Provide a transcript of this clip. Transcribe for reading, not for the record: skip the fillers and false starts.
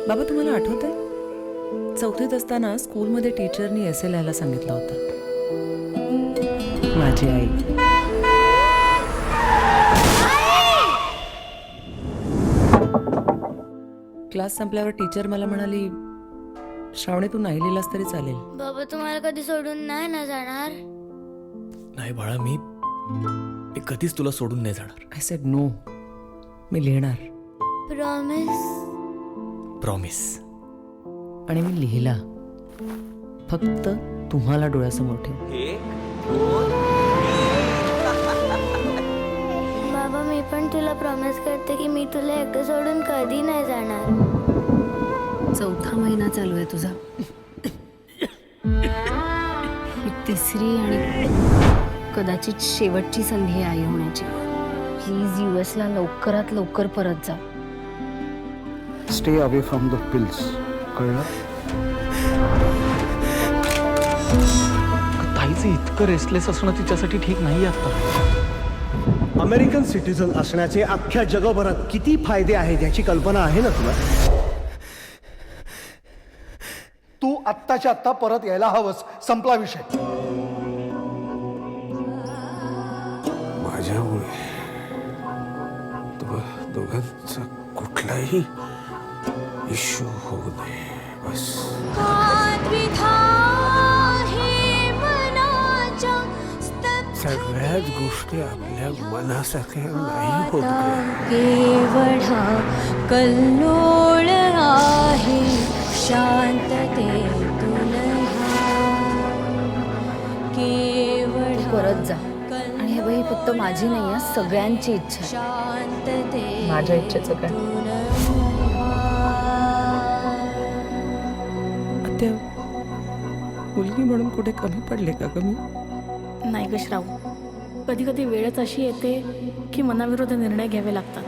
बाबा, तुम्हाला आठवतंय? चौथीत असताना स्कूलमध्ये टीचरनी एसे लिहायला सांगितलं होतं. माझी आई. क्लास संपल्यावर टीचर मला म्हणाली, श्रावणी तू नाही लिहिलास तरी चालेल. बाबा तुम्हाला कधी सोडून नाही ना जाणार? नाही बाळा, मी कधीच तुला सोडून नाही जाणार. आय सेड नो, मी लिहिणार. प्रॉमिस? प्रॉमिस. आणि मी लिहिला, फक्त तुम्हाला डोळ्यासमोर ठेव. बाबा मी पण तुला प्रॉमिस करते की मी तुला एकटं सोडून कधी नाही जाणार. चौथा महिना चालू आहे तुझा. ही तिसरी आणि कदाचित शेवटची संधी आहे आई होण्याची. प्लीज US ला लवकरात लवकर परत जा. Stay away from the pills. कळलं? ताईचं इतकं रेस्टलेस असणं तिच्यासाठी ठीक नाही आता. अमेरिकन सिटीझन असण्याचे अख्ख्या जगभरात किती फायदे आहेत याची कल्पना आहे ना तुला? तू आत्ताच्या आत्ता परत यायला हवंस. संपला विषय. माझ्यामुळे दोघांचा कुठलाही इश्यू होऊ नये बस. सगळ्याच गोष्टी आपल्या मनासारख्या नाही होत गं. केवढा कल्लोळ आहे शांततेतून केवढा परत जा. आणि हे बाई फक्त माझी नाही आहे, सगळ्यांची इच्छा आहे. शांतते माझ्या इच्छेचं काय? आत्या, मुलगी म्हणून कुठे कमी पडले का ग मी? नाही ग श्राव, कधी कधी वेळच अशी येते की मनाविरुद्ध निर्णय घ्यावे लागतात.